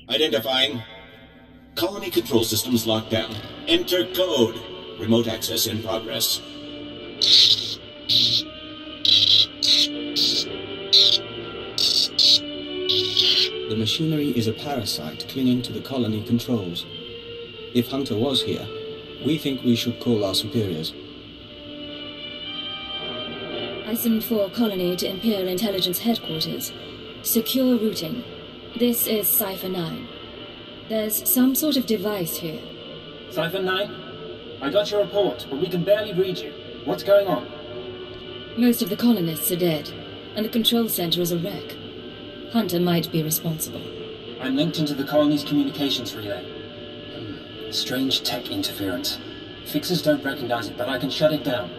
Identifying. Colony control systems locked down. Enter code. Remote access in progress. The machinery is a parasite clinging to the colony controls. If Hunter was here, we think we should call our superiors. SWTOR colony to Imperial Intelligence Headquarters. Secure routing. This is Cipher 9. There's some sort of device here. Cipher 9? I got your report, but we can barely read you. What's going on? Most of the colonists are dead, and the control center is a wreck. Hunter might be responsible. I'm linked into the colony's communications relay. Strange tech interference. Fixers don't recognize it, but I can shut it down.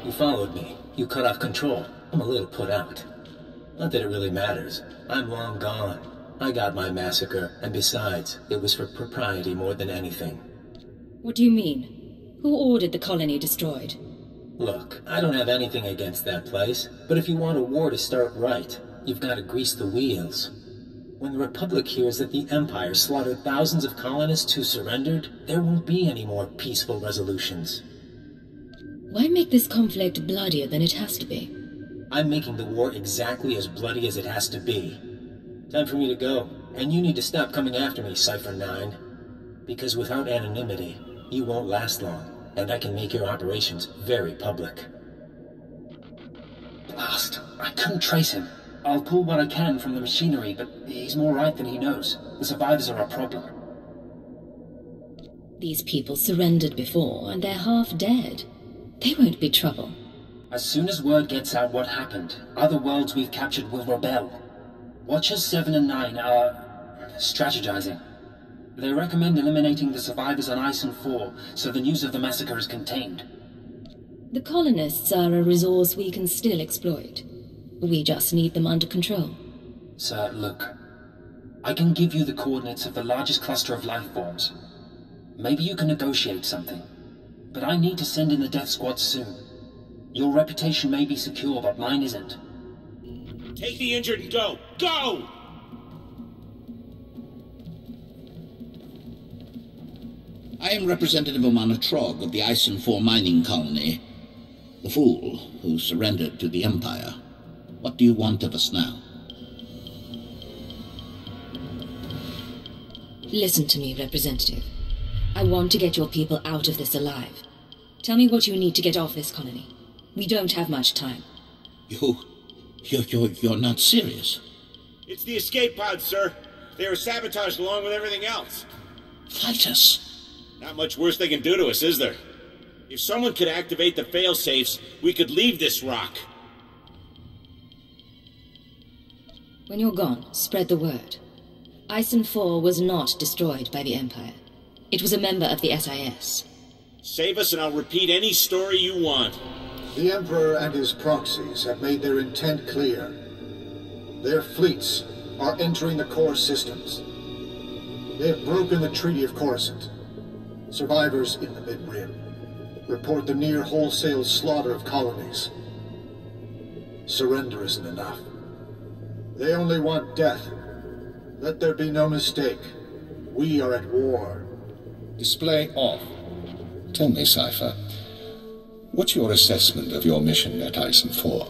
You followed me. You cut off control. I'm a little put out. Not that it really matters. I'm long gone. I got my massacre, and besides, it was for propriety more than anything. What do you mean? Who ordered the colony destroyed? Look, I don't have anything against that place, but if you want a war to start right, you've got to grease the wheels. When the Republic hears that the Empire slaughtered thousands of colonists who surrendered, there won't be any more peaceful resolutions. Why make this conflict bloodier than it has to be? I'm making the war exactly as bloody as it has to be. Time for me to go, and you need to stop coming after me, Cipher 9. Because without anonymity, you won't last long, and I can make your operations very public. Blast! I couldn't trace him. I'll pull what I can from the machinery, but he's more right than he knows. The survivors are a problem. These people surrendered before, and they're half dead. They won't be trouble. As soon as word gets out what happened, other worlds we've captured will rebel. Watchers 7 and 9 are strategizing. They recommend eliminating the survivors on Ison 4, so the news of the massacre is contained. The colonists are a resource we can still exploit. We just need them under control. Sir, look. I can give you the coordinates of the largest cluster of life forms. Maybe you can negotiate something. But I need to send in the death squad soon. Your reputation may be secure, but mine isn't. Take the injured and go! Go! I am Representative Omana Trog of the Ison 4 mining colony. The fool who surrendered to the Empire. What do you want of us now? Listen to me, Representative. I want to get your people out of this alive. Tell me what you need to get off this colony. We don't have much time. You're not serious. It's the escape pod, sir. They were sabotaged along with everything else. Fight us. Not much worse they can do to us, is there? If someone could activate the fail-safes, we could leave this rock. When you're gone, spread the word. Ison 4 was not destroyed by the Empire. It was a member of the SIS. Save us and I'll repeat any story you want. The Emperor and his proxies have made their intent clear. Their fleets are entering the core systems. They have broken the Treaty of Coruscant. Survivors in the Mid-Rim report the near wholesale slaughter of colonies. Surrender isn't enough. They only want death. Let there be no mistake. We are at war. Display off. Tell me, Cipher, what's your assessment of your mission at Ison 4?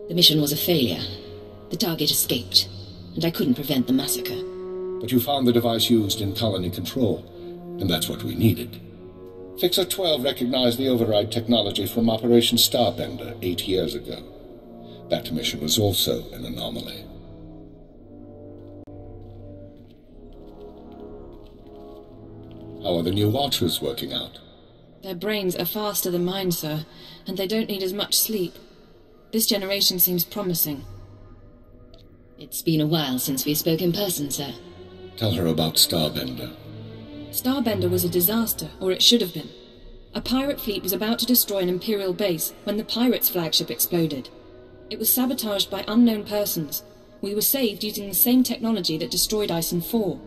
The mission was a failure. The target escaped, and I couldn't prevent the massacre. But you found the device used in colony control, and that's what we needed. Fixer 12 recognized the override technology from Operation Starbender 8 years ago. That mission was also an anomaly. How are the new Watchers working out? Their brains are faster than mine, sir, and they don't need as much sleep. This generation seems promising. It's been a while since we spoke in person, sir. Tell her about Starbender. Starbender was a disaster, or it should have been. A pirate fleet was about to destroy an Imperial base when the pirates' flagship exploded. It was sabotaged by unknown persons. We were saved using the same technology that destroyed Ison 4.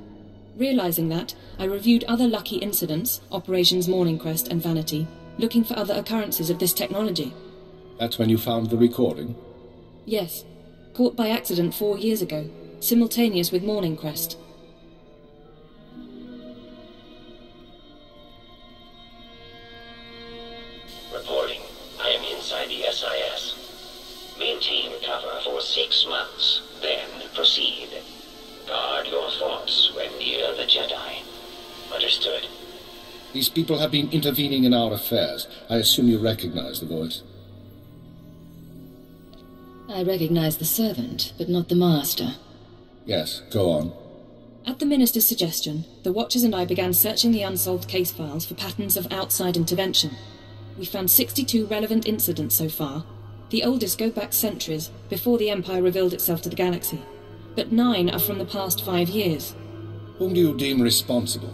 Realizing that, I reviewed other lucky incidents, Operations Morning Crest and Vanity, looking for other occurrences of this technology. That's when you found the recording? Yes. Caught by accident 4 years ago, simultaneous with Morning Crest. Reporting. I am inside the SIS. Maintain cover for 6 months, then proceed. Guard your thoughts when near the Jedi. Understood. These people have been intervening in our affairs. I assume you recognize the voice. I recognize the servant, but not the master. Yes, go on. At the Minister's suggestion, the Watchers and I began searching the unsolved case files for patterns of outside intervention. We found 62 relevant incidents so far. The oldest go back centuries, before the Empire revealed itself to the galaxy. But 9 are from the past 5 years. Whom do you deem responsible?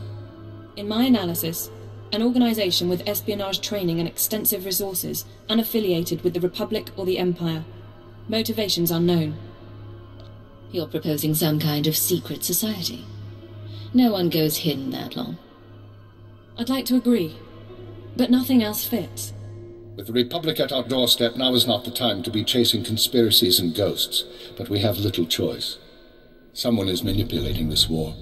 In my analysis, an organization with espionage training and extensive resources, unaffiliated with the Republic or the Empire. Motivations unknown. You're proposing some kind of secret society. No one goes hidden that long. I'd like to agree, but nothing else fits. With the Republic at our doorstep, now is not the time to be chasing conspiracies and ghosts, but we have little choice. Someone is manipulating this war.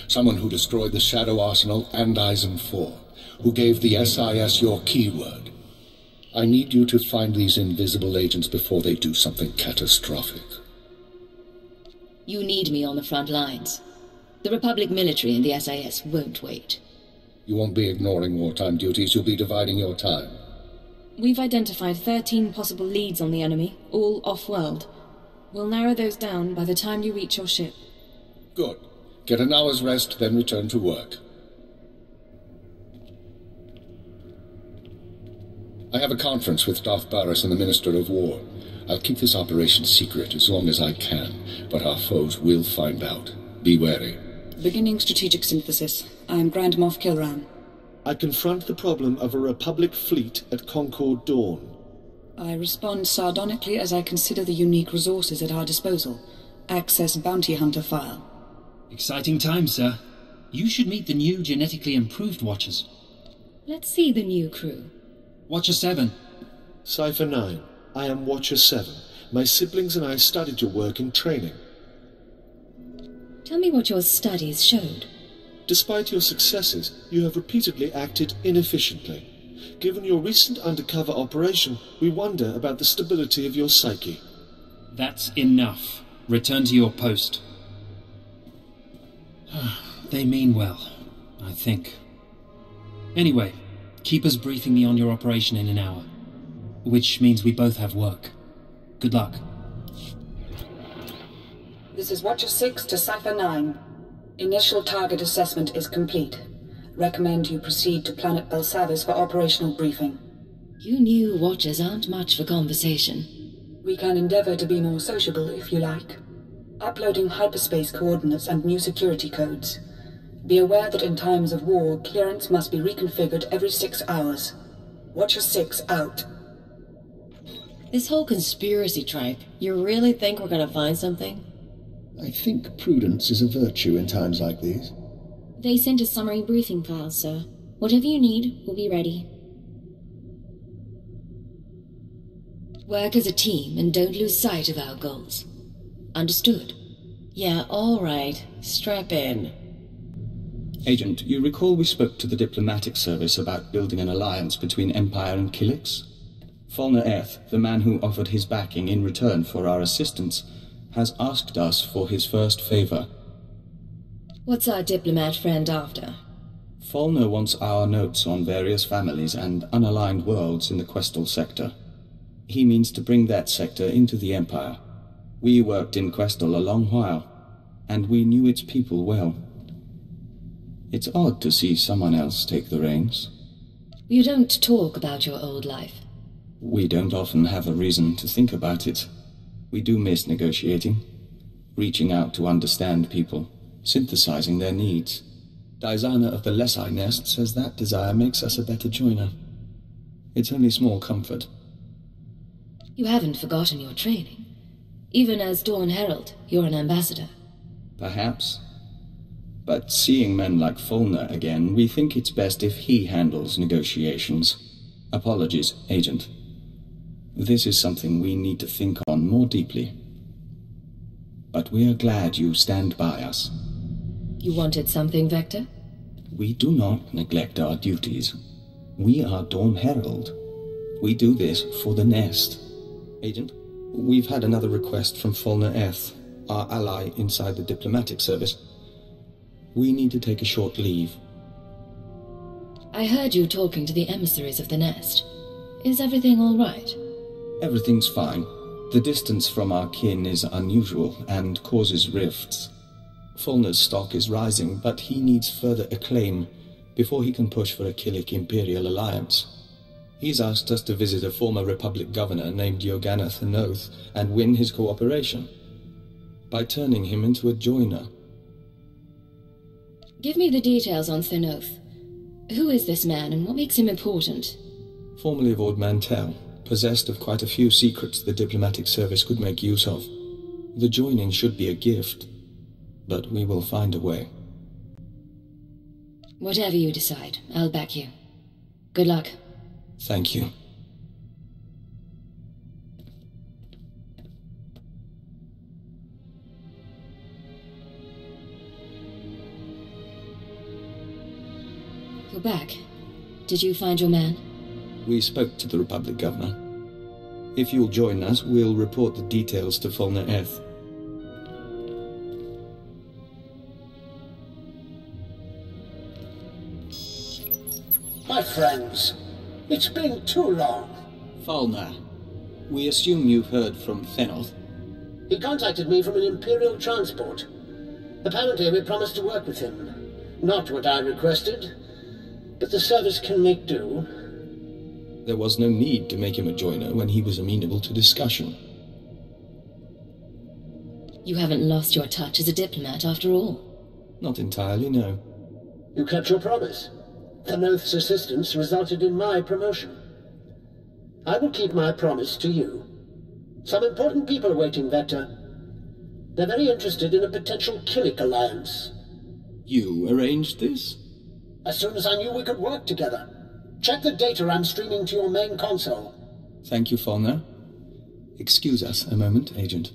Someone who destroyed the Shadow Arsenal and Eisen 4, who gave the SIS your keyword. I need you to find these invisible agents before they do something catastrophic. You need me on the front lines. The Republic military and the SIS won't wait. You won't be ignoring wartime duties, you'll be dividing your time. We've identified 13 possible leads on the enemy, all off-world. We'll narrow those down by the time you reach your ship. Good. Get an hour's rest, then return to work. I have a conference with Darth Baras and the Minister of War. I'll keep this operation secret as long as I can, but our foes will find out. Be wary. Beginning strategic synthesis. I am Grand Moff Kilran. I confront the problem of a Republic fleet at Concord Dawn. I respond sardonically as I consider the unique resources at our disposal. Access bounty hunter file. Exciting times, sir. You should meet the new genetically improved Watchers. Let's see the new crew. Watcher 7. Cypher 9. I am Watcher 7. My siblings and I studied your work in training. Tell me what your studies showed. Despite your successes, you have repeatedly acted inefficiently. Given your recent undercover operation, we wonder about the stability of your psyche. That's enough. Return to your post. They mean well, I think. Anyway, keep us briefing me on your operation in an hour. Which means we both have work. Good luck. This is Watcher 6 to Cypher 9. Initial target assessment is complete. Recommend you proceed to Planet Belsavis for operational briefing. You new Watchers aren't much for conversation. We can endeavor to be more sociable if you like. Uploading hyperspace coordinates and new security codes. Be aware that in times of war, clearance must be reconfigured every 6 hours. Watcher 6 out. This whole conspiracy tripe, you really think we're gonna find something? I think prudence is a virtue in times like these. They sent a summary briefing file, sir. Whatever you need, we'll be ready. Work as a team and don't lose sight of our goals. Understood? Yeah, all right. Strap in. Agent, you recall we spoke to the diplomatic service about building an alliance between Empire and Kilix? Fulner Eth, the man who offered his backing in return for our assistance, has asked us for his first favor. What's our diplomat friend after? Fulner wants our notes on various families and unaligned worlds in the Questal sector. He means to bring that sector into the Empire. We worked in Questal a long while, and we knew its people well. It's odd to see someone else take the reins. You don't talk about your old life. We don't often have a reason to think about it. We do miss negotiating, reaching out to understand people, synthesizing their needs. Dizana of the Lesai Nest says that desire makes us a better joiner. It's only small comfort. You haven't forgotten your training. Even as Dawn Herald, you're an ambassador. Perhaps. But seeing men like Fulner again, we think it's best if he handles negotiations. Apologies, Agent. This is something we need to think on more deeply. But we are glad you stand by us. You wanted something, Vector? We do not neglect our duties. We are Dawn Herald. We do this for the Nest. Agent, we've had another request from Fulner Eth, our ally inside the diplomatic service. We need to take a short leave. I heard you talking to the emissaries of the Nest. Is everything all right? Everything's fine. The distance from our kin is unusual and causes rifts. Fulner's stock is rising, but he needs further acclaim before he can push for a Killik Imperial alliance. He's asked us to visit a former Republic governor named Yogana Thanoth and win his cooperation by turning him into a joiner. Give me the details on Thanoth. Who is this man and what makes him important? Formerly of Ord Mantell, possessed of quite a few secrets the diplomatic service could make use of. The joining should be a gift, but we will find a way. Whatever you decide, I'll back you. Good luck. Thank you. You're back. Did you find your man? We spoke to the Republic governor. If you'll join us, we'll report the details to Fulner Eth. My friends, it's been too long. Fulner, we assume you've heard from Thanoth. He contacted me from an Imperial transport. Apparently we promised to work with him. Not what I requested, but the service can make do. There was no need to make him a joiner when he was amenable to discussion. You haven't lost your touch as a diplomat after all. Not entirely, no. You kept your promise. Thanoth's assistance resulted in my promotion. I will keep my promise to you. Some important people are waiting, Vector. They're very interested in a potential Killik alliance. You arranged this? As soon as I knew we could work together. Check the data I'm streaming to your main console. Thank you, Fulner. Excuse us a moment, Agent.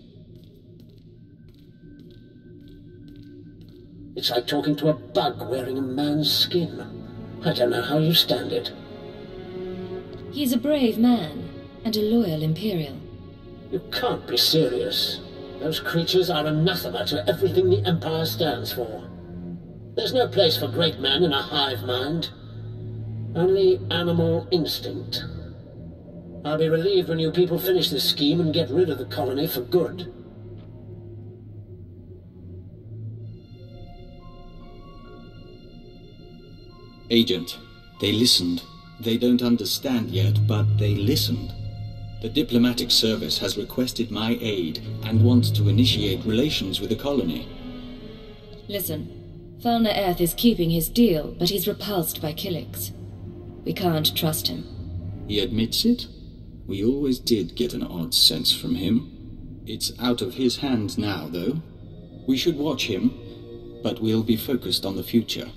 It's like talking to a bug wearing a man's skin. I don't know how you stand it. He's a brave man, and a loyal Imperial. You can't be serious. Those creatures are anathema to everything the Empire stands for. There's no place for great men in a hive mind. Only animal instinct. I'll be relieved when you people finish this scheme and get rid of the colony for good. Agent, they listened. They don't understand yet, but they listened. The diplomatic service has requested my aid and wants to initiate relations with the colony. Listen, Fulner Eth is keeping his deal, but he's repulsed by Killiks. We can't trust him. He admits it? We always did get an odd sense from him. It's out of his hands now, though. We should watch him, but we'll be focused on the future.